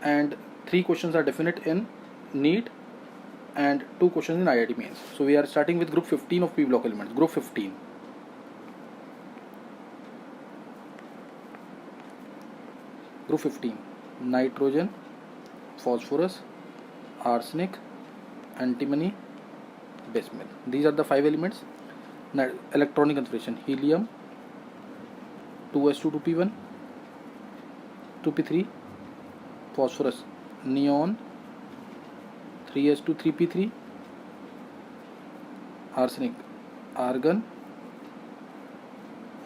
and 3 questions are definite in NEET and 2 questions in IIT mains. So we are starting with group 15 of P block elements. Group 15. Group 15, nitrogen, phosphorus, arsenic, antimony, bismuth. These are the 5 elements. Electronic configuration: helium 2s2 2p1 2p3, phosphorus neon 3s2 3p3, arsenic argon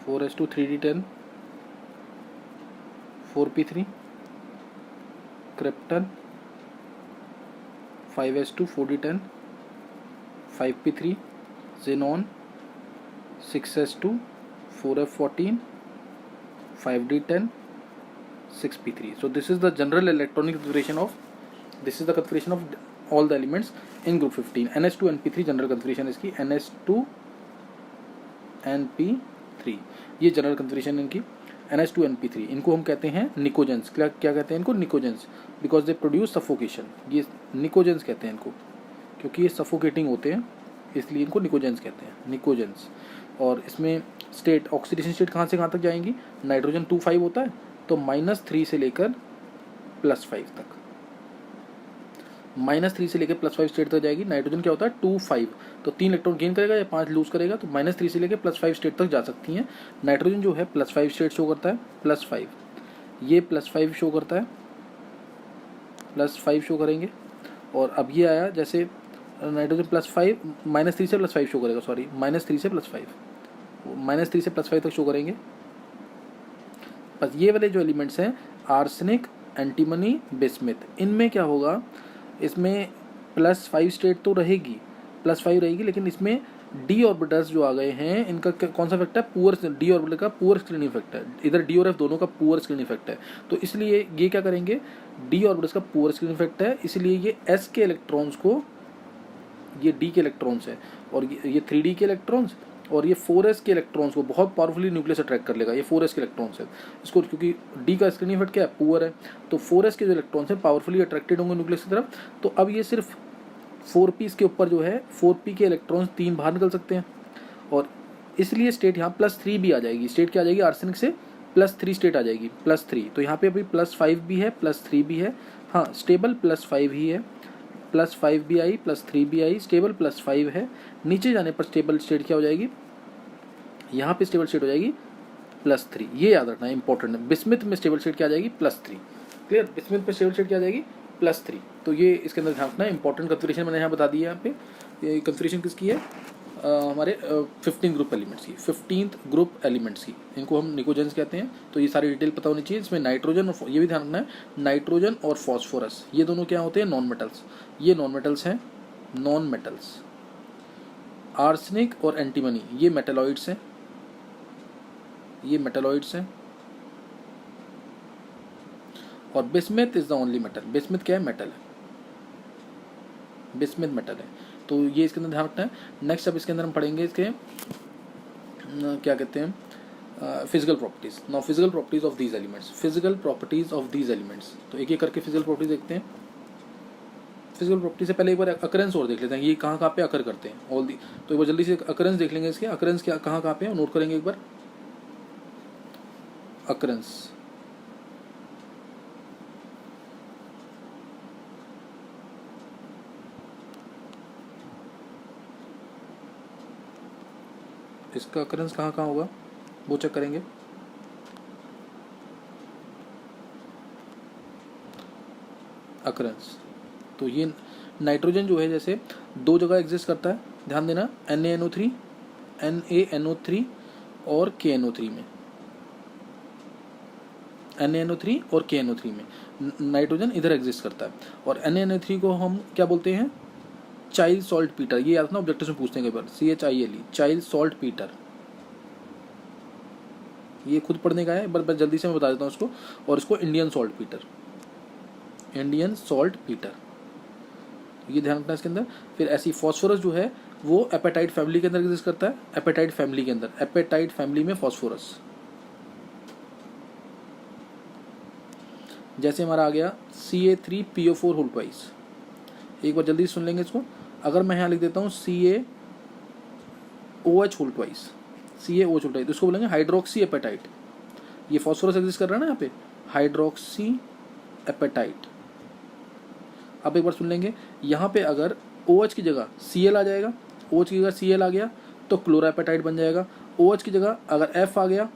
4s2 3d10 4p3, krypton 5s2 4d10 5p3, xenon 6s2 4f14 5d10 6p3. So this is the general electronic configuration of, this is the configuration of all the elements in group 15. ns2 np3 general configuration इसकी, ns2 np3 ये general configuration इनकी. ns2 np3 इनको हम कहते हैं pnictogens. क्या कहते हैं इनको? Pnictogens, because they produce suffocation. ये निकोजेंस कहते हैं इनको क्योंकि ये सफोकेटिंग होते हैं, इसलिए इनको निकोजेंस कहते हैं, निकोजेंस. और इसमें स्टेट, ऑक्सीडेशन स्टेट कहाँ से कहाँ तक जाएंगी? नाइट्रोजन 2,5 होता है तो -3 से लेकर +5 तक, -3 से लेकर +5 स्टेट तक जाएगी. नाइट्रोजन क्या होता है? 2,5, तो 3 इलेक्ट्रॉन गेन करेगा या 5 लूज करेगा, तो -3 से लेकर +5 स्टेट तक जा सकती हैं. नाइट्रोजन जो है +5 स्टेट शो करता है, +5, ये +5 शो करता है, +5 शो करेंगे. और अब ये आया जैसे नाइट्रोजन +5, -3 से +5 शो करेगा, सॉरी -3 से +5, -3 से +5 तक शो करेंगे. बस ये वाले जो एलिमेंट्स हैं आर्सेनिक, एंटीमनी, बिस्मिथ, इनमें क्या होगा? इसमें +5 स्टेट तो रहेगी, +5 रहेगी, लेकिन इसमें डी ऑर्बिटल्स जो आ गए हैं इनका कौन सा इफेक्ट है? पुअर. डी ऑर्बिटल का पुअर स्क्रीनिंग इफेक्ट है. इधर डी और एफ दोनों का पुअर स्क्रीनिंग इफेक्ट है, तो इसलिए ये क्या करेंगे? डी ऑर्बिटल्स का पुअर स्क्रीनिंग इफेक्ट है, इसलिए ये एस के इलेक्ट्रॉन्स को, ये डी के इलेक्ट्रॉन्स है और ये 3d के इलेक्ट्रॉन्स और ये 4s के इलेक्ट्रॉन्स को बहुत पावरफुली न्यूक्लियस अट्रैक्ट कर लेगा. ये 4s के इलेक्ट्रॉन्स है इसको, क्योंकि डी का स्क्रीनिंग इफेक्ट क्या है? पुअर है, तो 4s के जो इलेक्ट्रॉन्स हैं पावरफुली अट्रैक्टेड होंगे न्यूक्लियस की तरफ. तो अब ये सिर्फ 4p के ऊपर जो है 4p के इलेक्ट्रॉन्स 3 बाहर निकल सकते हैं और इसलिए स्टेट यहाँ +3 भी आ जाएगी. स्टेट क्या आ जाएगी? आर्सेनिक से +3 स्टेट आ जाएगी, +3. तो यहाँ पे अभी +5 भी है, +3 भी है. हाँ, स्टेबल +5 ही है, +5 भी आई, +3 भी आई, स्टेबल +5 है. नीचे जाने पर स्टेबल स्टेट क्या हो जाएगी? यहाँ पे स्टेबल स्टेट हो जाएगी +3. ये याद रखना है, इंपॉर्टेंट है. बिस्मिथ में स्टेबल स्टेट क्या आ जाएगी? +3. क्लियर? बिस्मिथ में स्टेबल स्टेट क्या आ जाएगी? +3. तो ये इसके अंदर ध्यान रखना है. इंपॉर्टेंट कन्फिग्रेशन मैंने यहाँ बता दिया. यहाँ पे ये कन्फिग्रेशन किसकी है? हमारे 15 ग्रुप एलिमेंट्स की, 15th ग्रुप एलिमेंट्स की. इनको हम निकोजेंस कहते हैं. तो ये सारी डिटेल पता होनी चाहिए. इसमें नाइट्रोजन और ये भी ध्यान रखना है, नाइट्रोजन और फॉस्फोरस ये दोनों क्या होते हैं? Non metals. ये नॉन मेटल्स हैं, नॉन मेटल्स. आर्सेनिक और एंटीमनी ये मेटलॉइड्स हैं, ये मेटलॉइड्स हैं. और bismuth is the only metal. Bismuth क्या है? मेटल है, बिस्मिथ मेटल है. तो ये इसके अंदर ध्यान रखना है. नेक्स्ट अब इसके अंदर हम पढ़ेंगे इसके क्या कहते हैं? Physical properties. Now physical properties of these elements, physical properties of these elements. तो एक एक करके फिजिकल प्रॉपर्टीज देखते हैं. फिजिकल प्रॉपर्टी से पहले एक बार अकरेंस और देख लेते हैं, ये कहाँ कहाँ पे अकर करते हैं ऑल दी. तो एक बार जल्दी से अकरेंस देख लेंगे इसके. अकरेंस क्या कहाँ कहाँ पे है नोट करेंगे एक बार. अकरेंस इसका अकरेंस कहाँ कहाँ होगा वो चेक करेंगे. अकरेंस तो ये नाइट्रोजन जो है जैसे 2 जगह एग्जिस्ट करता है, ध्यान देना. NaNO3, NaNO3 और KNO3 में, NaNO3 और KNO3 में नाइट्रोजन इधर एग्जिस्ट करता है. और NaNO3 को हम क्या बोलते हैं? Child salt Peter. ये याद रखना, ऑब्जेक्टिव में पूछते हैं कई बार. CHILE, child salt Peter. ये खुद पढ़ने का है, बस जल्दी से मैं बता देता हूँ इसको. और इसको Indian salt Peter, Indian salt Peter, ये ध्यान रखना इसके अंदर. फिर ऐसी फॉस्फोरस जो है वो एपेटाइट फैमिली के अंदर एग्जिस्ट करता है. एपेटाइट फैमिली के अंदर, एपेटाइट फैमिली में फॉस्फोरस. जैसे हमारा आ गया CA3PO4 होल ट्वाइस। एक बार जल्दी सुन लेंगे इसको। अगर मैं यहाँ लिख देता हूँ CaOH whole twice, CaOH whole twice, तो इसको बोलेंगे हाइड्रोक्सी एपेटाइट। ये फॉस्फोरस एग्जिस्ट कर रहा है ना यहाँ पे, हाइड्रोक्सी एपेटाइट। अब एक बार सुन लेंगे, यहाँ पे अगर OH की जगह Cl आ जाएगा, OH की जगह Cl आ गया तो क्लोराएपेटाइट बन जाएगा। OH की जगह अगर F आ गया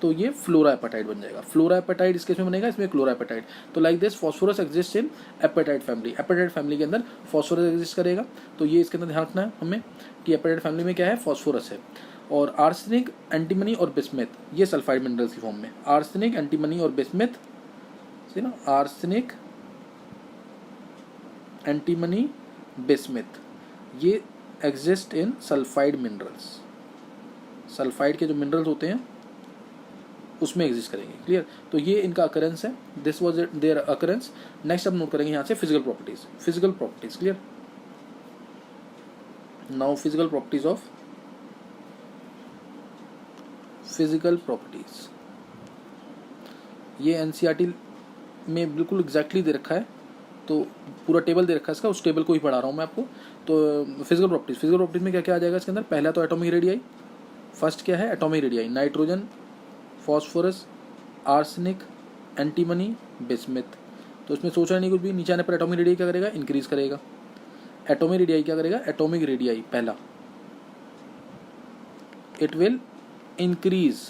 तो ये फ्लोराएपेटाइट बन जाएगा। फ्लोराएपेटाइट इसके इसमें बनेगा, इसमें क्लोराएपेटाइट। तो like this phosphorus exist in apatite family. Apatite family के अंदर फॉस्फोरस एग्जिस्ट करेगा। तो ये इसके अंदर ध्यान रखना है हमें कि एपेटाइट फैमिली में क्या है, फॉस्फोरस है। और आर्सेनिक, एंटीमनी और बिस्मथ, ये सल्फाइड मिनरल्स की फॉर्म में। आर्सेनिक, एंटीमनी और बिस्मथ, सी ना, आर्सेनिक, एंटीमनी, बिस्मथ, ये exist in sulphide minerals. Sulphide के जो मिनरल्स होते हैं उसमें एग्जिस्ट करेंगे। क्लियर? तो ये इनका अकरेंस है, this was there occurrence. Next अब नोट करेंगे यहाँ से physical properties. Physical properties, clear? Now physical properties of physical properties. ये एनसीईआरटी में बिल्कुल एग्जैक्टली दे रखा है, तो पूरा टेबल दे रखा है इसका, उस टेबल को ही पढ़ा रहा हूँ मैं आपको। तो फिजिकल प्रॉपर्टीज में क्या क्या आ जाएगा इसके अंदर? पहला तो एटॉमिक रेडियाई। फर्स्ट क्या है? Atomic radii, nitrogen, phosphorus, arsenic, antimony, bismuth. तो इसमें सोचना नहीं कुछ भी, नीचे आने पर एटॉमिक रेडियाई क्या करेगा? इंक्रीज करेगा। एटॉमिक रेडियाई क्या करेगा? एटॉमिक रेडियाई पहला, इट विल इंक्रीज।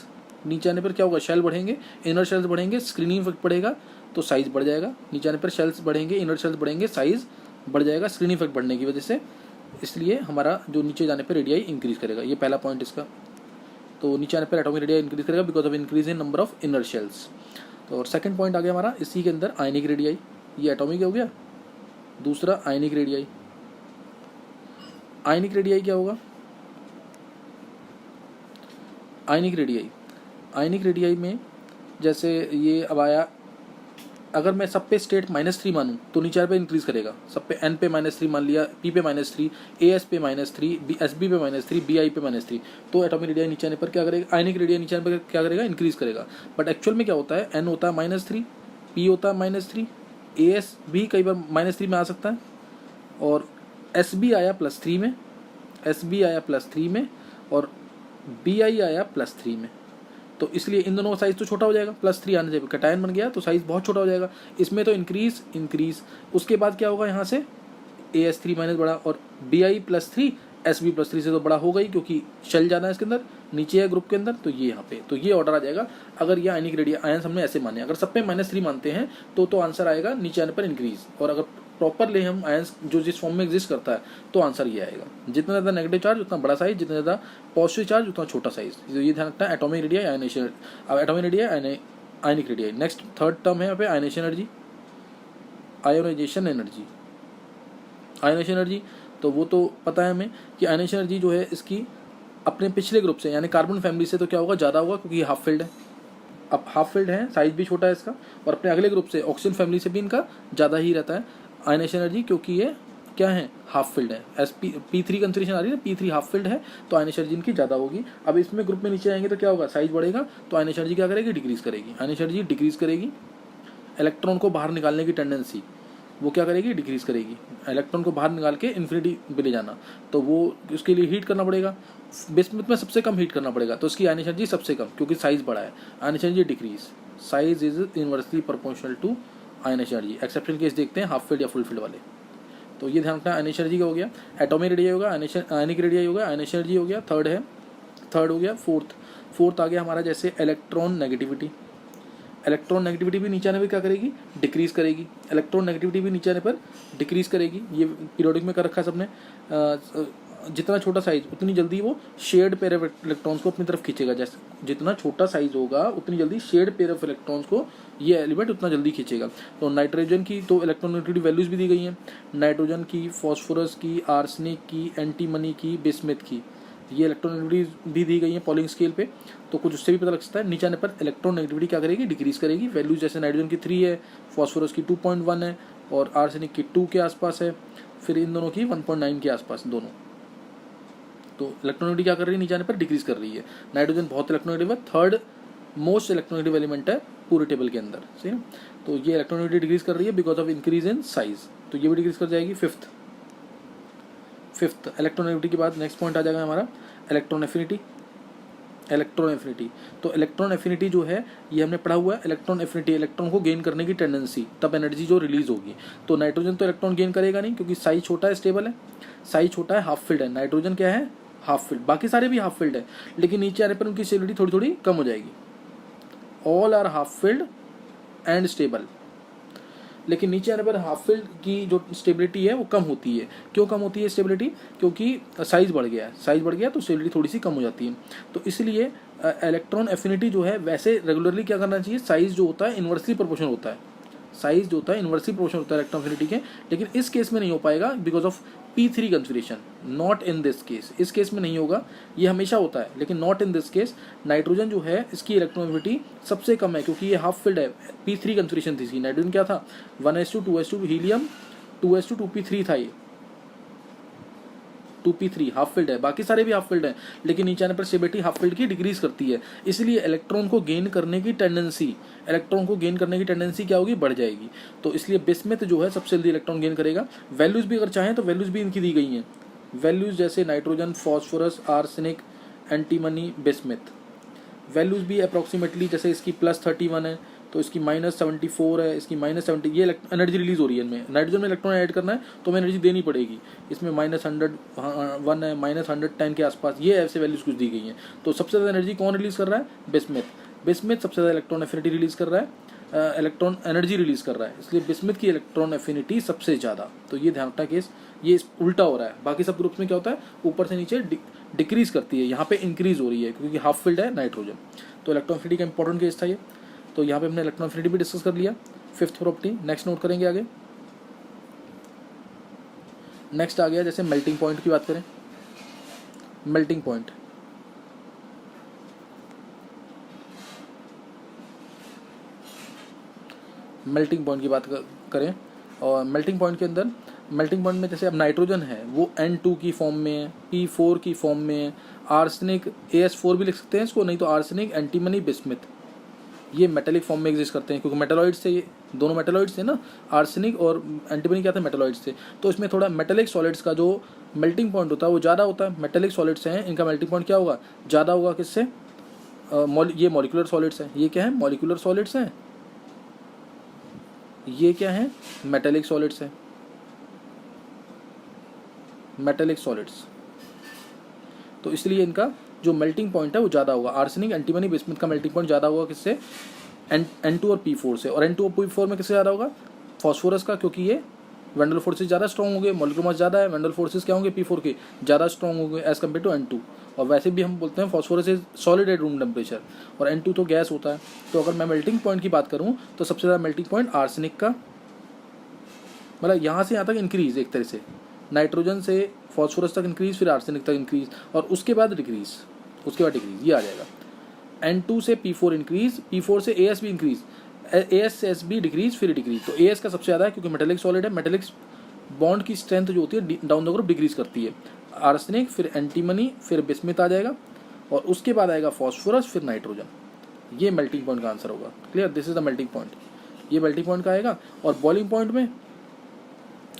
नीचे आने पर क्या होगा? शेल बढ़ेंगे, इनर शेल्स बढ़ेंगे, स्क्रीनिंग इफेक्ट बढ़ेगा तो साइज बढ़ जाएगा। नीचे आने पर शेल्स बढ़ेंगे, इनर शेल्स बढ़ेंगे, साइज बढ़ जाएगा स्क्रीनिंग इफेक्ट बढ़ने की वजह से। इसलिए हमारा जो नीचे जाने पर रेडियाई इंक्रीज करेगा। ये पहला पॉइंट इसका। तो नीचे आने पर एटॉमिक रेडियाई इंक्रीज करेगा because of increase in number of inner shells. तो और सेकंड पॉइंट आ गया हमारा इसी के अंदर, आयनिक रेडियाई। ये एटॉमिक हो गया। दूसरा आयनिक रेडियाई। आयनिक रेडियाई क्या होगा? आयनिक रेडियाई में जैसे ये अब आया, अगर मैं सब पे स्टेट -3 मानूँ तो नीचे पे इंक्रीज करेगा। सब पे n पे -3 मान लिया, p पे -3, as पे -3, sb पे -3, bi पे -3, तो एटॉमिक रेडियाई नीचे आने पर क्या करेगा? आयनिक रेडियाई नीचे आने पर क्या करेगा? इंक्रीज करेगा। बट एक्चुअल में क्या होता है? n होता है -3, p होता है -3, as भी कई बार -3 में आ सकता है, और sb आया +3 में, sb आया +3 में, और bi आया +3 में। तो इसलिए इन दोनों का साइज तो छोटा हो जाएगा। +3 आने से कैटायन बन गया तो साइज बहुत छोटा हो जाएगा। इसमें तो इंक्रीज। उसके बाद क्या होगा? यहाँ से AS3 माइनस बड़ा, और Bi +3 SB +3 से तो बड़ा होगा ही, क्योंकि शेल जाना है इसके अंदर, नीचे है ग्रुप के अंदर, तो ये यहाँ पे, तो ये ऑर्डर आ जाएगा। अगर ये आयनिक रेडियाई आयंस हमने ऐसे माने, अगर सब पे -3 मानते हैं तो आंसर आएगा नीचे आने पर इंक्रीज। और अगर प्रॉपरली हम आयंस जो जिस फॉर्म में एग्जिस्ट करता है तो आंसर ये आएगा। जितना ज़्यादा नेगेटिव चार्ज उतना बड़ा साइज, जितना ज़्यादा पॉजिटिव चार्ज उतना छोटा साइज। ये ध्यान रखना है। Atomic radii, ionisation. अब atomic radii, ionic radii. Next third term है यहाँ पे ionisation energy, ionisation energy. Ionisation energy तो वो तो पता है हमें कि आयनेशन एनर्जी जो है इसकी अपने पिछले ग्रुप से यानी कार्बन फैमिली से तो क्या होगा? ज़्यादा होगा, क्योंकि ये हाफ फील्ड है। अब हाफ फील्ड है, साइज भी छोटा है इसका, और अपने अगले ग्रुप से ऑक्सीजन फैमिली से भी इनका ज़्यादा ही रहता है आयनेशन एनर्जी, क्योंकि ये क्या है? हाफ फील्ड है। P3 कंसिडरेशन आ रही है ना, P3 हाफ फील्ड है तो आयनेशन एनर्जी इनकी ज़्यादा होगी। अब इसमें ग्रुप में नीचे आएंगे तो क्या होगा? साइज बढ़ेगा, तो आयनेशन एनर्जी क्या करेगी? डिक्रीज करेगी। आयनेशन एनर्जी डिक्रीज करेगी। इलेक्ट्रॉन को बाहर निकालने की टेंडेंसी वो क्या करेगी? डिक्रीज करेगी। इलेक्ट्रॉन को बाहर निकाल के इन्फिनिटी पे ले जाना, तो वो उसके लिए हीट करना पड़ेगा। बिस्मथ में सबसे कम हीट करना पड़ेगा, तो उसकी आयनेशन एनर्जी सबसे कम, क्योंकि साइज बड़ा है। Ionisation energy decrease, size is inversely proportional to ionisation energy. Exception case देखते हैं हाफ फील्ड या फुल फील्ड वाले। तो ये ध्यान रखना। आयनेशन एनर्जी का हो गया, एटॉमिक रेडियाई होगा, आयनिक रेडियाई होगा, आयनेशन एनर्जी हो गया, थर्ड हो गया। फोर्थ आ गया हमारा जैसे इलेक्ट्रॉन नेगेटिविटी। इलेक्ट्रॉन नेगेटिविटी भी नीचे आने पर क्या करेगी? डिक्रीज करेगी। इलेक्ट्रॉन नेगेटिविटी भी नीचे आने पर डिक्रीज करेगी। ये पीरियोडिक में कर रखा है सबने। जितना छोटा साइज उतनी जल्दी वो शेयर्ड पेयर ऑफ इलेक्ट्रॉन्स को अपनी तरफ खींचेगा। जैसे जितना छोटा साइज होगा उतनी जल्दी शेयर्ड पेयर ऑफ इलेक्ट्रॉन्स को ये एलिमेंट उतना जल्दी खींचेगा। तो नाइट्रोजन की तो इलेक्ट्रॉन नेगेटिविटी वैल्यूज भी दी गई हैं, नाइट्रोजन की, फॉस्फोरस की, आर्सेनिक की, एंटीमनी की, बिस्मथ की, ये इलेक्ट्रॉन नेगेटिविटी भी दी गई है पॉलिंग स्केल पे, तो कुछ उससे भी पता लग सकता है। नीचे आने पर इलेक्ट्रॉन नेगेटिविटी क्या करेगी? डिक्रीज करेगी। वैल्यूज जैसे नाइट्रोजन की 3 है, फॉस्फोरस की 2.1 है, और आर्सेनिक की 2 के आसपास है, फिर इन दोनों की 1.9 के आसपास दोनों। तो इलेक्ट्रॉन नेगेटिविटी क्या कर रही है? नीचे आने पर डिक्रीज कर रही है। नाइट्रोजन बहुत इलेक्ट्रॉन नेगेटिव है, थर्ड मोस्ट इलेक्ट्रोनेगेटिव एलिमेंट है पूरे टेबल के अंदर, सही ना। तो ये इलेक्ट्रोनेगेटिविटी डिक्रीज कर रही है because of increase in size, तो ये भी डिक्रीज कर जाएगी। फिफ्थ इलेक्ट्रोनेगेटिविटी के बाद नेक्स्ट पॉइंट आ जाएगा हमारा इलेक्ट्रॉन एफिनिटी। इलेक्ट्रॉन एफिनिटी, तो इलेक्ट्रॉन एफिनिटी जो है ये हमने पढ़ा हुआ है। इलेक्ट्रॉन एफिनिटी, इलेक्ट्रॉन को गेन करने की टेंडेंसी, तब एनर्जी जो रिलीज होगी। तो नाइट्रोजन तो इलेक्ट्रॉन गेन करेगा नहीं क्योंकि साइज छोटा है, स्टेबल है, साइज छोटा है, हाफ फील्ड है। नाइट्रोजन क्या है, हाफ फील्ड, बाकी सारे भी हाफ फील्ड है, लेकिन नीचे आने पर उनकी स्टेबिलिटी थोड़ी थोड़ी कम हो जाएगी। All are half filled and stable, लेकिन नीचे आने पर हाफ फील्ड की जो स्टेबिलिटी है वो कम होती है। क्यों कम होती है स्टेबिलिटी, क्योंकि साइज बढ़ गया है, साइज बढ़ गया तो स्टेबिलिटी थोड़ी सी कम हो जाती है। तो इसलिए इलेक्ट्रॉन एफिनिटी जो है, वैसे रेगुलरली क्या करना चाहिए, साइज जो होता है इन्वर्सली प्रोपोर्शनल होता है, साइज जो होता है इन्वर्सली प्रोपोर्शनल होता है इलेक्ट्रॉन एफिनिटी के, लेकिन इस केस में नहीं हो पाएगा because of P3 configuration, not in this case. इस केस में नहीं होगा, ये हमेशा होता है, लेकिन not in this case. Nitrogen जो है इसकी इलेक्ट्रॉन एफिनिटी सबसे कम है क्योंकि ये हाफ फील्ड है, P3 कन्फिगरेशन थी इसकी। नाइट्रोजन क्या था, 1s2 2s2, helium 2s2 2p3 था, ये 2p3 हाफ फील्ड है, बाकी सारे भी हाफ फील्ड हैं, लेकिन नीचे आने पर स्टेबिलिटी हाफ फील्ड की डिक्रीज करती है। इसलिए इलेक्ट्रॉन को गेन करने की टेंडेंसी, इलेक्ट्रॉन को गेन करने की टेंडेंसी क्या होगी, बढ़ जाएगी। तो इसलिए बिस्मथ जो है सबसे जल्दी इलेक्ट्रॉन गेन करेगा। वैल्यूज भी अगर चाहें तो वैल्यूज भी इनकी दी गई हैं, वैल्यूज जैसे nitrogen, phosphorus, arsenic, antimony, bismuth. Values भी अप्रॉक्सीमेटली, जैसे इसकी +31 है तो इसकी -74 है, इसकी -70, ये एनर्जी रिलीज हो रही है इनमें। नाइट्रोजन में इलेक्ट्रॉन ऐड करना है तो हमें एनर्जी देनी पड़ेगी, इसमें -101 है, -110 के आसपास, ये ऐसे वैल्यूज कुछ दी गई हैं। तो सबसे ज़्यादा एनर्जी कौन रिलीज कर रहा है, बिस्मथ। बिस्मथ सबसे ज़्यादा इलेक्ट्रॉन एफिनिटी रिलीज कर रहा है, इलेक्ट्रॉन एनर्जी रिलीज कर रहा है, इसलिए बिस्मथ की इलेक्ट्रॉन एफिनिटी सबसे ज़्यादा। तो ये ध्यान रखना केस, ये उल्टा हो रहा है। बाकी सब ग्रुप्स में क्या होता है, ऊपर से नीचे डिक्रीज करती है, यहाँ पे इंक्रीज हो रही है क्योंकि हाफ फील्ड है नाइट्रोजन। तो इलेक्ट्रॉन एफिनिटी का इंपॉर्टेंट केस था ये। तो यहाँ पे हमने इलेक्ट्रॉन एफिनिटी भी डिस्कस कर लिया। फिफ्थ प्रॉपर्टी नेक्स्ट नोट करेंगे आगे। नेक्स्ट आ गया जैसे मेल्टिंग पॉइंट की बात करें, मेल्टिंग पॉइंट। मेल्टिंग पॉइंट की बात करें, और मेल्टिंग पॉइंट के अंदर, मेल्टिंग पॉइंट में जैसे अब नाइट्रोजन है वो N2 की फॉर्म में है, P4 की फॉर्म में है, आर्सेनिक AS4 भी लिख सकते हैं इसको, नहीं तो आर्सेनिक, एंटीमनी, बिस्मथ, ये मेटेलिक फॉर्म में एग्जिस्ट करते हैं क्योंकि मेटेलॉइड्स थे, ये दोनों मेटेलॉइड्स थे ना, आर्सेनिक और एंटीमनी क्या थे, मेटेलॉइड्स थे। तो इसमें थोड़ा मेटेलिक सॉलिड्स का जो मेल्टिंग पॉइंट होता है वो ज़्यादा होता है। मेटेलिक सॉलिड्स हैं, इनका मेल्टिंग पॉइंट क्या होगा, ज़्यादा होगा। किससे, ये मॉलिक्यूलर सॉलिड्स हैं, ये क्या है, मॉलिक्यूलर सॉलिड्स हैं, ये क्या है, मेटेलिक सॉलिड्स हैं, मेटेलिक सॉलिड्स। तो इसलिए इनका जो मेल्टिंग पॉइंट है वो ज़्यादा होगा। आर्सेनिक, एंटीमनी, बिस्मथ का मेल्टिंग पॉइंट ज़्यादा होगा किससे, N2 और P4 से। और N2 और P4 में किससे ज़्यादा होगा, फॉस्फोरस का, क्योंकि ये वैंडल फोर्सेस ज़्यादा स्ट्रॉन्ग होंगे, मॉलिक्यूलर मास ज़्यादा है, वैंडल फोर्सेस क्या होंगे, P4 के ज़्यादा स्ट्रॉन्ग होंगे एज कम्पेयर टू N2। और वैसे भी हम बोलते हैं phosphorus is solid at room temperature और N2 तो गैस होता है। तो अगर मैं मेल्टिंग पॉइंट की बात करूँ तो सबसे ज़्यादा मेल्टिंग पॉइंट आर्सेनिक का, मतलब यहाँ से यहाँ तक इंक्रीज, एक तरह से नाइट्रोजन से फॉस्फोरस तक इंक्रीज, फिर आर्सेनिक तक इंक्रीज, और उसके बाद डिक्रीज, उसके बाद डिक्रीज, ये आ जाएगा। N2 से P4 इंक्रीज, P4 से AS भी इंक्रीज, AS से SB डिक्रीज, फिर डिक्रीज। तो AS का सबसे ज़्यादा है क्योंकि मेटेलिक सॉलिड है, मेटेलिक बॉन्ड की स्ट्रेंथ जो होती है डाउन द ग्रुप डिक्रीज करती है। आर्सेनिक, फिर एंटीमनी, फिर बिस्मथ आ जाएगा, और उसके बाद आएगा फॉस्फोरस, फिर नाइट्रोजन। ये मेल्टिंग पॉइंट का आंसर होगा। Clear, this is the melting point, ये मेल्टिंग पॉइंट का आएगा। और बॉइलिंग पॉइंट में,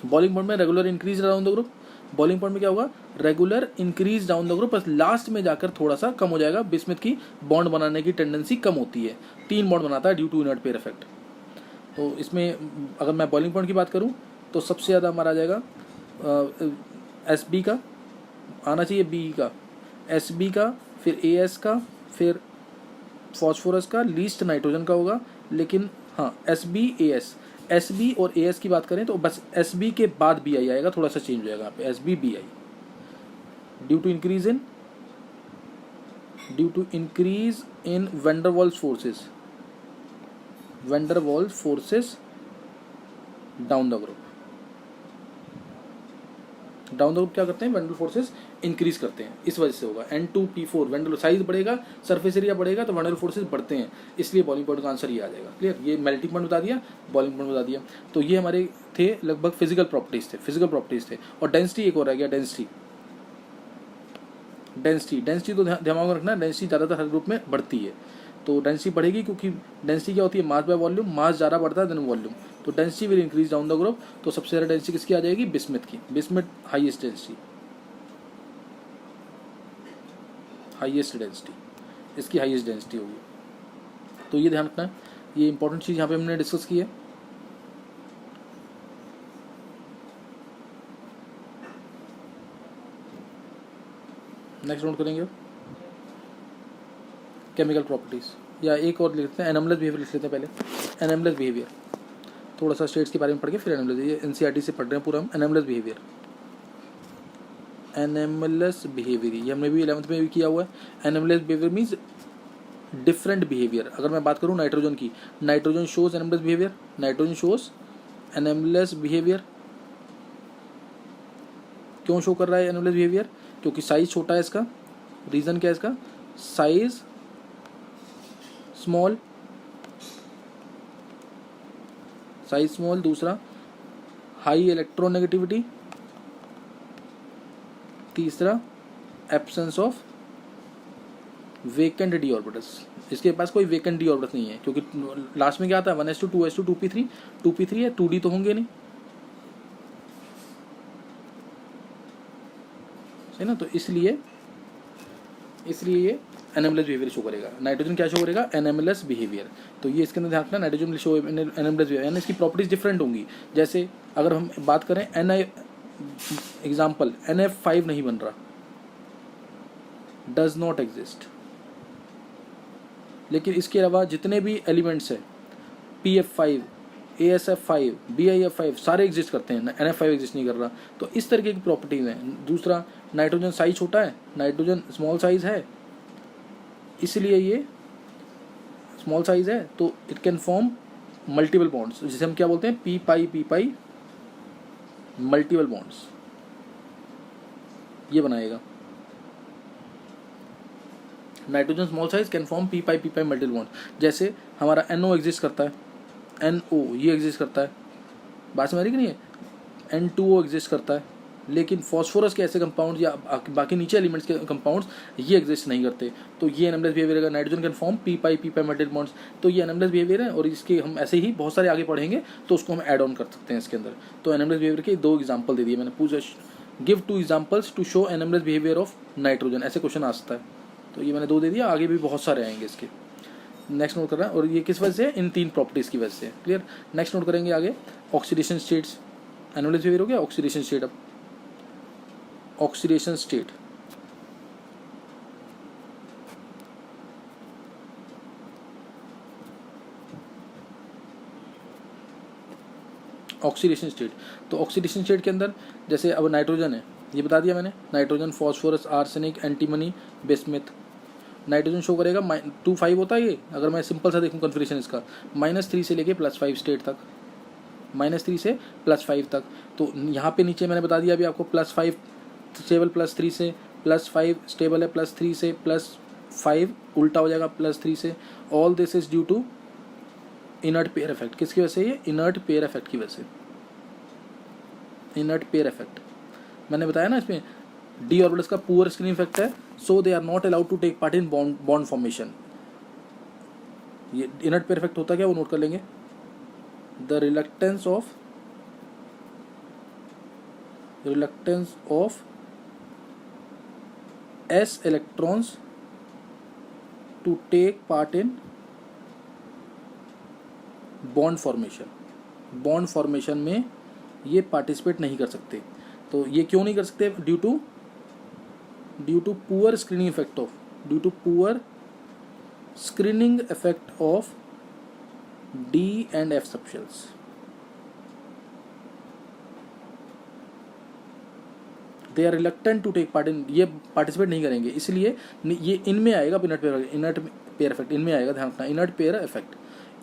बॉइलिंग पॉइंट में regular increase down the group, boiling point में क्या होगा, regular increase down the group, बस लास्ट में जाकर थोड़ा सा कम हो जाएगा। बिस्मथ की बॉन्ड बनाने की टेंडेंसी कम होती है, 3 बॉन्ड बनाता है due to inert pair effect. तो इसमें अगर मैं बॉइलिंग पॉइंट की बात करूं तो सबसे ज़्यादा हमारा आ जाएगा SB का, आना चाहिए BE का, SB का, फिर AS का, फिर फॉस्फोरस का, लीस्ट नाइट्रोजन का होगा। लेकिन हाँ, SB AS, SB और AS की बात करें तो बस SB के बाद BI आएगा, थोड़ा सा चेंज हो जाएगा यहाँ पे, SB BI, due to increase in van der Waals forces, van der Waals forces down the group. Down the group क्या करते हैं, वैन डर फोर्सेस इंक्रीज करते हैं, इस वजह से होगा। N2 P4 van der size बढ़ेगा, सरफेस एरिया बढ़ेगा, तो वैन डर फोर्सेस बढ़ते हैं, इसलिए बॉइलिंग पॉइंट का आंसर ये आ जाएगा। क्लियर, ये मेल्टिंग पॉइंट बता दिया, बॉइलिंग पॉइंट बता दिया। तो ये हमारे थे लगभग फिजिकल प्रॉपर्टीज थे, फिजिकल प्रॉपर्टीज थे। और डेंसिटी एक और रह गया, डेंसिटी। डेंसिटी तो दिमाग में रखना, डेंसिटी ज़्यादातर हर ग्रुप में बढ़ती है। तो डेंसिटी बढ़ेगी, क्योंकि डेंसिटी क्या होती है, मास बाय वॉल्यूम, मास ज़्यादा बढ़ता है देन वॉल्यूम, तो density will increase down the group. तो सबसे ज़्यादा डेंसिटी किसकी आ जाएगी, बिस्मथ की, bismuth highest density, highest density, इसकी हाईएस्ट डेंसिटी होगी। तो ये ध्यान रखना है, ये इंपॉर्टेंट चीज़ यहाँ पे हमने डिस्कस की है। नेक्स्ट नोट करेंगे केमिकल प्रॉपर्टीज़, या एक और लिख लेते हैं एनोमलस बिहेवियर लिख लेते हैं पहले। एनोमलस बिहेवियर, थोड़ा सा स्टेट्स के बारे में पढ़ के फिर एनोमलस, ये एनसीईआरटी से पढ़ रहे हैं पूरा हम। एनोमलस बिहेवियर, एनोमलस बिहेवियर ये हमने भी 11th में भी किया हुआ है। Anomalous behaviour means different behaviour. अगर मैं बात करूँ नाइट्रोजन की, nitrogen shows anomalous behaviour, nitrogen shows anomalous behaviour. क्यों शो कर रहा है एनोमलस बिहेवियर, क्योंकि साइज छोटा है इसका। रीज़न क्या है इसका, साइज स्मॉल, साइज स्मॉल, दूसरा हाई इलेक्ट्रोनेगेटिविटी, तीसरा absence of vacant D orbitals. इसके पास कोई वेकेंट डी ऑर्बिटल्स नहीं है, क्योंकि लास्ट में क्या आता है 1s2 2s2 2p3, 2p3 है, 2d तो होंगे नहीं, है ना। तो इसलिए ये एनोमलस बिहेवियर शो करेगा। नाइट्रोजन क्या शो करेगा, एनोमलस बिहेवियर। तो ये इसके अंदर ध्यान रखना, नाइट्रोजन शो एनोमलस बिहेवियर, यानी इसकी प्रॉपर्टीज डिफरेंट होंगी। जैसे अगर हम बात करें एग्जाम्पल NF5 नहीं बन रहा, डज नॉट एग्जिस्ट, लेकिन इसके अलावा जितने भी एलिमेंट्स हैं PF5, ASF5, BIF5 सारे एग्जिस्ट करते हैं, NF5 एग्जिस्ट नहीं कर रहा। तो इस तरीके की प्रॉपर्टीज हैं। दूसरा, नाइट्रोजन साइज छोटा है, नाइट्रोजन स्मॉल साइज है, इसलिए ये स्मॉल साइज है, तो it can form multiple bonds, जिसे हम क्या बोलते हैं, पी पाई मल्टीपल बॉन्ड्स ये बनाएगा। Nitrogen small size can form P pi multiple bond. जैसे हमारा NO एग्जिस्ट करता है, NO ये एग्जिस्ट करता है, बात समझ रही कि नहीं है, N2O एग्जिस्ट करता है, लेकिन फॉस्फोरस के ऐसे कंपाउंड या बाकी नीचे एलिमेंट्स के कंपाउंड्स ये एग्जिस्ट नहीं करते। तो ये एनोमलस बिहेवियर है। Nitrogen can form P pi multiple bonds, तो ये एनोमलस बिहेवियर है। और इसके हम ऐसे ही बहुत सारे आगे पढ़ेंगे, तो उसको हम ऐड ऑन कर सकते हैं इसके अंदर। तो एनोमलस बिहेवियर के 2 एग्जाम्पल दे दिए मैंने, पूछा give 2 examples to show anomalous behaviour of nitrogen, ऐसे क्वेश्चन आ सकता है। तो ये मैंने 2 दे दिया, आगे भी बहुत सारे आएंगे इसके। नेक्स्ट नोट कर रहा है, और ये किस वजह से, इन 3 प्रॉपर्टीज़ की वजह से। क्लियर। नेक्स्ट नोट करेंगे आगे, ऑक्सीडेशन स्टेट्स। एनोमलस बिहेवियर हो गया, ऑक्सीडेशन स्टेट। अब ऑक्सीडेशन स्टेट, ऑक्सीडेशन स्टेट। तो ऑक्सीडेशन स्टेट के अंदर जैसे अब नाइट्रोजन है, ये बता दिया मैंने, nitrogen, phosphorus, arsenic, antimony, bismuth. Nitrogen show करेगा 2,5 होता है ये। अगर मैं सिंपल सा देखूँ कन्फिग्रेशन इसका, -3 से लेके +5 स्टेट तक, -3 से +5 तक। तो यहाँ पे नीचे मैंने बता दिया अभी आपको, +5 स्टेबल, +3 से, +5 स्टेबल है, +3 से, +5 उल्टा हो जाएगा +3 से। All this is due to inert pair effect. किसकी वजह से, ये इनर्ट पेयर इफेक्ट की वजह से, इनर्ट पेयर इफेक्ट। मैंने बताया ना, इसमें डी ऑर्बिटल्स का पुअर स्क्रीनिंग इफेक्ट है, so they are not allowed to take part in bond formation. ये इनर्ट पेयर इफेक्ट होता क्या, वो नोट कर लेंगे। The reluctance of s electrons to take part in bond formation में ये पार्टिसिपेट नहीं कर सकते। तो ये क्यों नहीं कर सकते, due to poor screening effect of D and F subshells. They are reluctant to take part in, ये पार्टिसिपेट नहीं करेंगे, इसलिए ये इनमें आएगा, इनर्ट पेयर इफेक्ट इनमें आएगा। ध्यान रखना, inert pair effect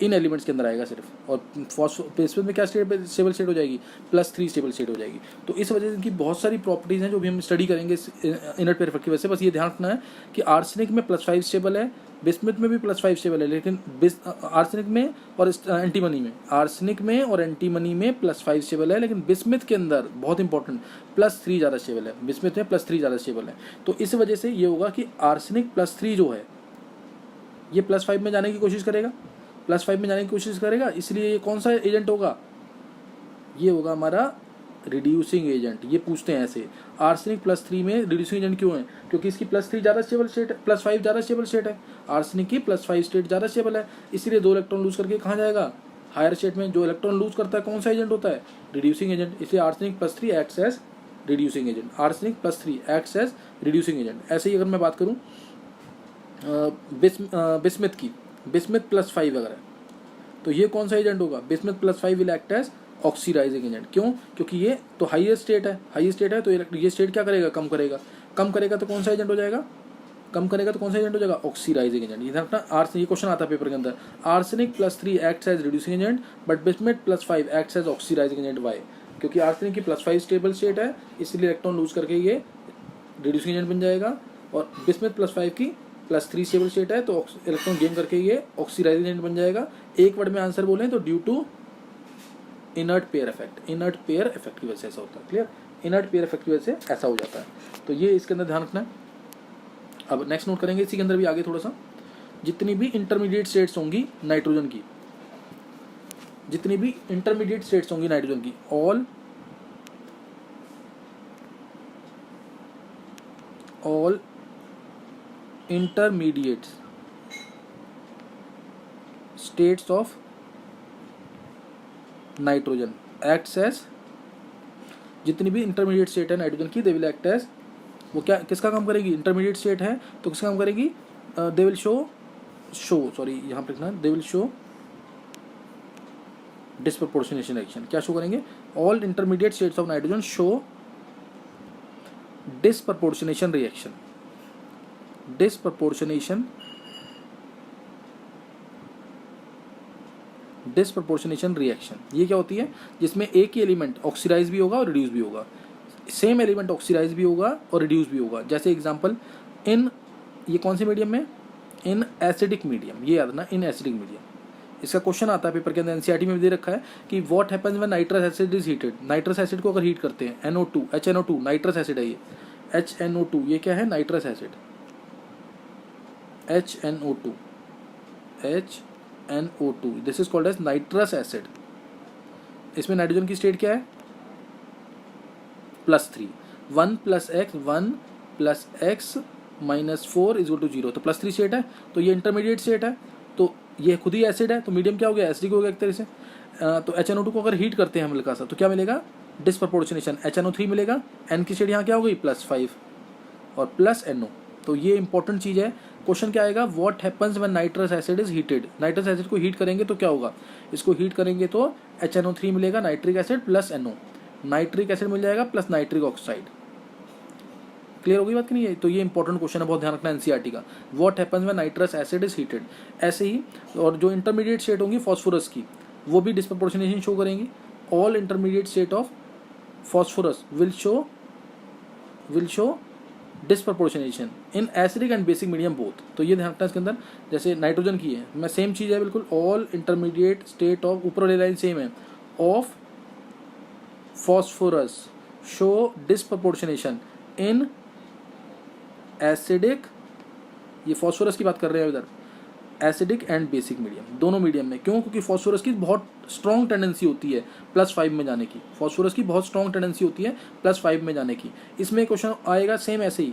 in elements के अंदर आएगा सिर्फ। और फॉस्फोरस में क्या स्टेबल स्टेट हो जाएगी, +3 स्टेबल स्टेट हो जाएगी। तो इस वजह से इनकी बहुत सारी प्रॉपर्टीज़ हैं जो भी हम स्टडी करेंगे इनर्ट पेयर इफेक्ट की वजह से। बस ये ध्यान रखना है कि आर्सेनिक में +5 स्टेबल है, बिस्मिथ में भी +5 स्टेबल है, लेकिन आर्सेनिक में और एंटीमनी में, आर्सेनिक में और एंटीमनी में +5 स्टेबल है, लेकिन बिस्मिथ के अंदर बहुत इंपॉर्टेंट +3 ज़्यादा स्टेबल है, बिस्मिथ में +3 ज़्यादा स्टेबल है। तो इस वजह से ये होगा कि आर्सेनिक +3 जो है ये +5 में जाने की कोशिश करेगा, +5 में जाने की कोशिश करेगा, इसलिए ये कौन सा एजेंट होगा, ये होगा हमारा रिड्यूसिंग एजेंट। ये पूछते हैं ऐसे, आर्सेनिक +3 में रिड्यूसिंग एजेंट क्यों है, क्योंकि इसकी +3 ज़्यादा स्टेबल स्टेट है, +5 ज़्यादा स्टेबल स्टेट है, आर्सेनिक की +5 स्टेट ज़्यादा स्टेबल है, इसीलिए 2 इलेक्ट्रॉन लूज करके कहाँ जाएगा, हायर स्टेट में। जो इलेक्ट्रॉन लूज करता है कौन सा एजेंट होता है, रिड्यूसिंग एजेंट, इसलिए arsenic +3 acts as reducing agent, arsenic +3 acts as reducing agent. ऐसे ही अगर मैं बात करूँ बिस्मिथ की, बिस्मिथ +5 अगर है तो ये कौन सा एजेंट होगा, bismuth +5 will act as oxidising agent. क्यों, क्योंकि ये तो हाईएस्ट स्टेट है, हाईएस्ट स्टेट है तो ये स्टेट क्या करेगा, कम करेगा, कम करेगा तो कौन सा एजेंट हो जाएगा, कम करेगा तो कौन सा एजेंट हो जाएगा, ऑक्सीडाइजिंग एजेंट। ये अपना ये क्वेश्चन आता है पेपर के अंदर, arsenic +3 acts as reducing agent but bismuth +5 acts as oxidising agent. Why, क्योंकि आर्सेनिक की +5 स्टेबल स्टेट है, इसलिए इलेक्ट्रॉन लूज करके ये रिड्यूसिंग एजेंट बन जाएगा, और बिस्मिथ +5 की +3 स्टेबल स्टेट है तो इलेक्ट्रॉन गेन करके ये ऑक्सीडाइजिंग एजेंट बन जाएगा। एक वर्ड में आंसर बोलें तो due to inert pair effect, inert pair effect की वजह से ऐसा होता है। क्लियर, इनर्ट पेयर इफेक्ट की वजह से ऐसा हो जाता है, तो ये इसके अंदर ध्यान रखना है। अब नेक्स्ट नोट करेंगे इसी के अंदर भी आगे थोड़ा सा, जितनी भी इंटरमीडिएट स्टेट्स होंगी नाइट्रोजन की, जितनी भी इंटरमीडिएट स्टेट्स होंगी नाइट्रोजन की, all intermediate states of nitrogen acts as, जितनी भी इंटरमीडिएट स्टेट है नाइट्रोजन की, दे विल एक्ट एज, वो क्या किसका काम करेगी, इंटरमीडिएट स्टेट है तो किसका काम करेगी, दे विल शो सॉरी यहाँ पे लिखना, they will show disproportionation reaction. क्या शो करेंगे, all intermediate states of nitrogen show disproportionation reaction, disproportionation reaction. ये क्या होती है, जिसमें एक ही एलिमेंट ऑक्सीडाइज भी होगा और रिड्यूस भी होगा, सेम एलिमेंट ऑक्सीडाइज भी होगा और रिड्यूस भी होगा। जैसे एग्जांपल इन, ये कौन से मीडियम में, इन एसिडिक मीडियम, ये याद ना, इन एसिडिक मीडियम। इसका क्वेश्चन आता है पेपर के अंदर, एनसीईआरटी में भी दे रखा है कि what happens when nitrous acid is heated. Nitrous acid को अगर हीट करते हैं, NO2 HNO2 नाइट्रस एसिड है ये, HNO2 ये क्या है, nitrous acid, HNO2 this is called as nitrous acid. इसमें नाइट्रोजन की स्टेट क्या है, +3, 1 + x 1 + x -4 = 0, तो +3 स्टेट है, तो ये इंटरमीडिएट स्टेट है, तो ये खुद ही एसिड है, तो मीडियम क्या हो गया, एसिडिक हो गया एक तरह से। तो HNO2 को अगर हीट करते हैं हम हल्का सा तो क्या मिलेगा, डिस्प्रपोर्शनेशन, HNO3 मिलेगा, N की स्टेट यहाँ क्या हो गई, +5 और +NO। तो ये इंपॉर्टेंट चीज़ है। क्वेश्चन क्या आएगा, what happens when nitrous acid is heated. Nitrous acid को हीट करेंगे तो क्या होगा, इसको हीट करेंगे तो HNO3 मिलेगा, nitric acid +NO, nitric acid मिल जाएगा प्लस नाइट्रिक ऑक्साइड। क्लियर होगी बात कि नहीं है, तो ये इंपॉर्टेंट क्वेश्चन है, बहुत ध्यान रखना एनसीईआरटी का। What happens when nitrous acid is heated. ऐसे ही और जो इंटरमीडिएट स्टेट होंगी फॉस्फोरस की, वो भी डिस्प्रपोर्शनेशन शो करेंगी। All intermediate state of phosphorus will show disproportionation in acidic and basic medium both. तो ये ध्यान रखना इसके अंदर, जैसे नाइट्रोजन की है, मैं सेम चीज़ है बिल्कुल, ऑल इंटरमीडिएट स्टेट ऑफ, ऊपर वाली लाइन सेम है, of phosphorus show disproportionation in acidic, ये फॉस्फोरस की बात कर रहे हैं इधर, एसिडिक एंड बेसिक मीडियम, दोनों मीडियम में। क्यों, क्योंकि फॉस्फोरस की बहुत स्ट्रॉन्ग टेंडेंसी होती है +5 में जाने की, फॉस्फोरस की बहुत स्ट्रॉन्ग टेंडेंसी होती है +5 में जाने की। इसमें क्वेश्चन आएगा सेम ऐसे ही,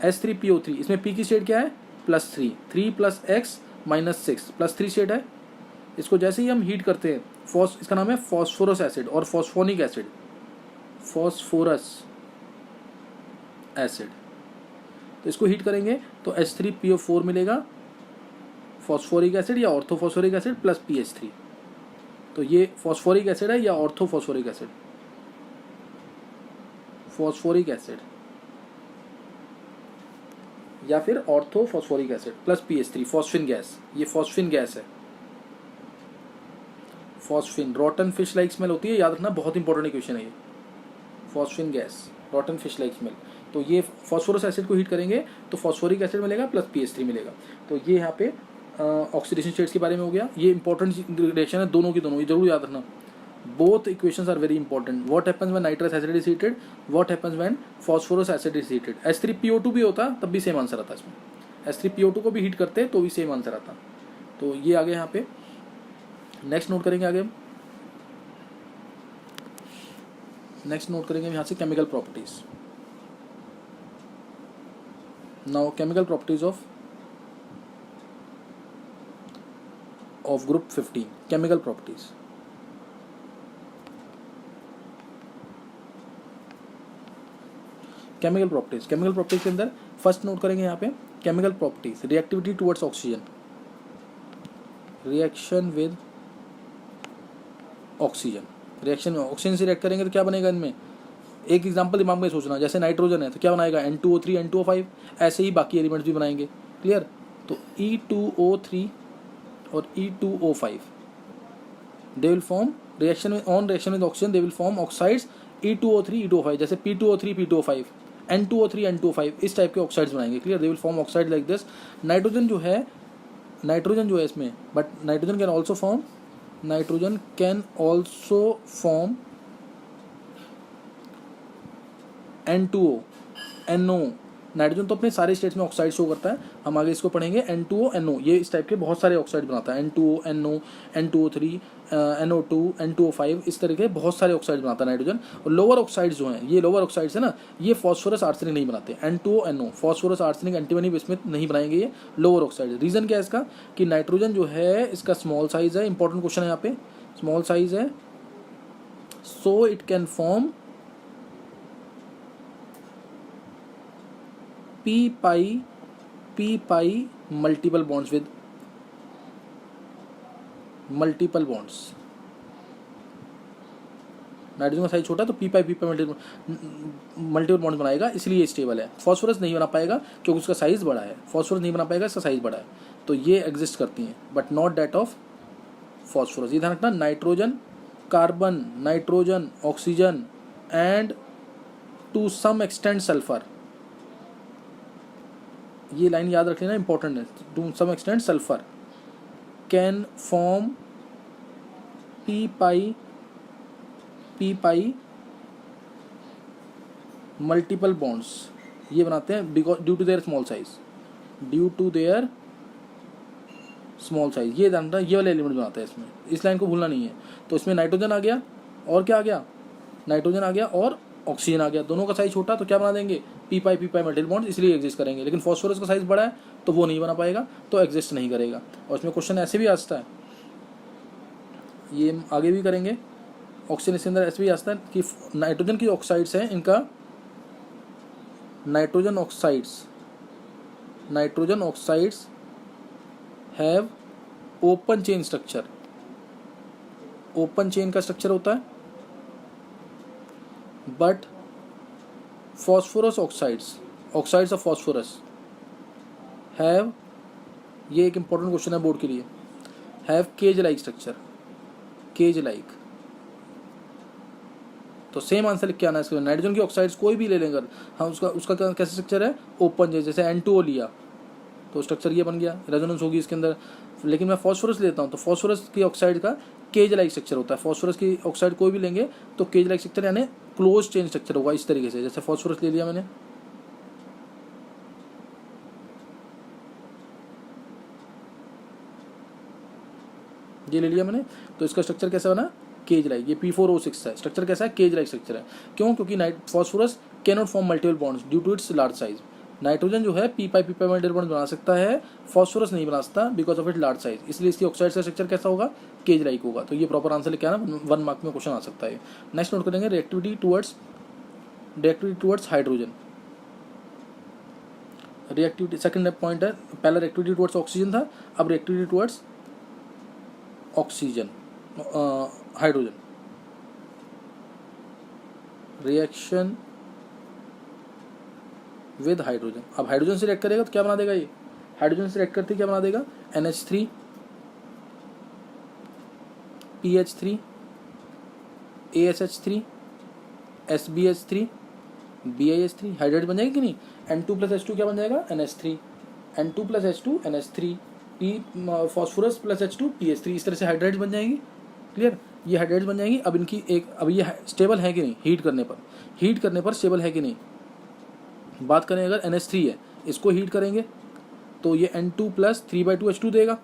H3PO3, इसमें P की स्टेट क्या है, +3, 3 + x -6 +3 स्टेट है। इसको जैसे ही हम हीट करते हैं, इसका नाम है फॉस्फोरस एसिड और फॉस्फोनिक एसिड, फॉस्फोरस एसिड। तो इसको हीट करेंगे तो H3PO4 मिलेगा, फॉस्फोरिक एसिड या ऑर्थोफॉस्फोरिक एसिड प्लस PH3। तो ये फॉस्फोरिक एसिड है या ऑर्थोफॉस्फोरिक एसिड, फॉस्फोरिक एसिड या फिर orthophosphoric acid plus PH3, phosphine gas. ये फॉस्फिन गैस है, फॉस्फिन, रॉटन फिश लाइक स्मेल होती है, याद रखना, बहुत इंपॉर्टेंट इक्वेशन है ये, phosphine gas, रॉटन fish like smell. तो ये फॉस्फोरस एसिड को हीट करेंगे तो फॉस्फोरिक एसिड मिलेगा प्लस PH3 मिलेगा। तो ये यहाँ पे ऑक्सीडेशन स्टेट्स के बारे में हो गया। ये इंपॉर्टेंट रिएक्शन है दोनों की दोनों, ये जरूर याद रखना। Both equations are very important. What happens when nitrous acid is heated, what happens when phosphorous acid is heated. H3PO2 भी होता तब भी सेम आंसर आता इसमें। H3PO2 को भी हीट करते तो भी सेम आंसर आता। तो ये आगे यहाँ पे नेक्स्ट नोट करेंगे आगे हम। नेक्स्ट नोट करेंगे यहाँ से chemical properties. Now chemical properties of group 15, chemical properties. Chemical properties के अंदर फर्स्ट नोट करेंगे यहाँ पे chemical properties, reactivity towards oxygen, reaction with oxygen. Reaction में ऑक्सीजन से रिएक्ट करेंगे तो क्या बनेगा इनमें, एक एग्जांपल दिमाग में सोचना, जैसे नाइट्रोजन है तो क्या बनाएगा N2O3 N2O5, ऐसे ही बाकी एलिमेंट्स भी बनाएंगे। क्लियर। तो E2O3 और E2O5 they will form reaction with oxygen, they will form oxides E2O3 E2O5, जैसे P2O3 P2O5, N2O3 N2O5, इस टाइप के ऑक्साइड्स बनाएंगे। Clear. They will form oxide like this. Nitrogen जो है इसमें, but nitrogen can also form N2O, NO। Nitrogen तो अपने सारे स्टेट्स में ऑक्साइड शो करता है, हम आगे इसको पढ़ेंगे। N2O, NO, ये इस टाइप के बहुत सारे ऑक्साइड बनाता है। N2O, NO, N2O3, NO2, N2O5, इस तरह के बहुत सारे ऑक्साइड बनाता है नाइट्रोजन। और लोअर ऑक्साइड्स जो हैं, ये लोअर ऑक्साइड्स है ना, ये फॉस्फोरस आर्सेनिक नहीं बनाते। N2O, NO, phosphorus arsenic antimony bismuth नहीं बनाएंगे ये लोअर ऑक्साइड। रीज़न क्या है इसका, कि नाइट्रोजन जो है इसका स्मॉल साइज है, इंपॉर्टेंट क्वेश्चन है यहाँ पे, स्मॉल साइज है, so it can form p pi multiple bonds with multiple bonds. Nitrogen का साइज छोटा तो p pi मल्टीपल बॉन्ड्स बनाएगा, इसलिए स्टेबल है। फॉस्फोरस नहीं बना पाएगा क्योंकि उसका साइज बड़ा है, फॉस्फोरस नहीं बना पाएगा, इसका साइज बड़ा है, तो ये एग्जिस्ट करती हैं, but not that of phosphorus. ये ध्यान रखना, nitrogen, carbon, nitrogen, oxygen and to some extent sulphur, ये लाइन याद रख लेना, इंपॉर्टेंट है। To some extent sulphur can form p pi multiple bonds, ये बनाते हैं because due to their small size, ये जानता है, ये वाले एलिमेंट बनाता है इसमें, इस लाइन को भूलना नहीं है। तो इसमें नाइट्रोजन आ गया और क्या आ गया, नाइट्रोजन आ गया और ऑक्सीजन आ गया, दोनों का साइज छोटा तो क्या बना देंगे p pi मल्टीपल बॉन्ड, इसलिए एग्जिस्ट करेंगे। लेकिन फॉस्फोरस का साइज बड़ा है तो वो नहीं बना पाएगा, तो एग्जिस्ट नहीं करेगा। और इसमें क्वेश्चन ऐसे भी आता है, ये आगे भी करेंगे, ऑक्सीजन इसके अंदर ऐसे भी आता है कि नाइट्रोजन की ऑक्साइड्स हैं, इनका nitrogen oxides have open chain structure, open chain का स्ट्रक्चर होता है, but phosphorus oxides of phosphorus have, ये एक इंपॉर्टेंट क्वेश्चन है बोर्ड के लिए, have cage like structure, cage like. तो सेम आंसर लिख के आना है इसके। नाइट्रोजन की ऑक्साइड्स कोई भी ले लेंगे हम, उसका कैसे स्ट्रक्चर है, ओपन, जैसे N2O लिया तो स्ट्रक्चर ये बन गया, रेजोनेंस होगी इसके अंदर। लेकिन मैं फॉस्फोरस लेता हूँ तो फॉस्फोरस की ऑक्साइड का केज लाइक स्ट्रक्चर होता है। फॉस्फोरस की ऑक्साइड कोई भी लेंगे तो केज लाइक स्ट्रक्चर यानी क्लोज चेन स्ट्रक्चर होगा, इस तरीके से। जैसे फॉस्फोरस ले लिया मैंने, ये ले लिया मैंने, तो इसका स्ट्रक्चर कैसा बना, केज लाइक। ये P4O6 है, स्ट्रक्चर कैसा है, केज लाइक स्ट्रक्चर है। क्यों, क्योंकि phosphorus can not form multiple bonds due to its large size. Nitrogen जो है p pi मल्टीपल बॉन्ड बना सकता है, फॉस्फोरस नहीं बना सकता because of it large size, इसलिए इसकी ऑक्साइड का स्ट्रक्चर कैसा होगा, केज लाइक होगा। तो ये प्रॉपर आंसर लेके आना, 1 मार्क में क्वेश्चन आ सकता है। नेक्स्ट नोट करेंगे reactivity towards hydrogen. Reactivity second point है, पहला रिएक्टिविटी टुवर्ड्स ऑक्सीजन था, अब reactivity towards oxygen hydrogen. Reaction with hydrogen, अब हाइड्रोजन से रिएक्ट करेगा तो क्या बना देगा, ये हाइड्रोजन से रिएक्ट करते क्या बना देगा, NH3 PH3 ASH3 SBH3 BiH3, hydrate बन जाएगी कि नहीं। N2 + H2 क्या बन जाएगा, NH3, N2 + H2 NH3, P phosphorus + H2 PH3, इस तरह से हाइड्रेट्स बन जाएंगी। क्लियर, ये हाइड्रेट्स बन जाएंगी। अब इनकी अब ये स्टेबल है कि नहीं, हीट करने पर स्टेबल है कि नहीं। बात करें अगर NH3 है, इसको हीट करेंगे तो ये N2 प्लस 3/2 H2 देगा।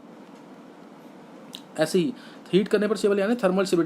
ऐसे ही हीट करने पर स्टेबल यानी थर्मल स्टेबिलिटी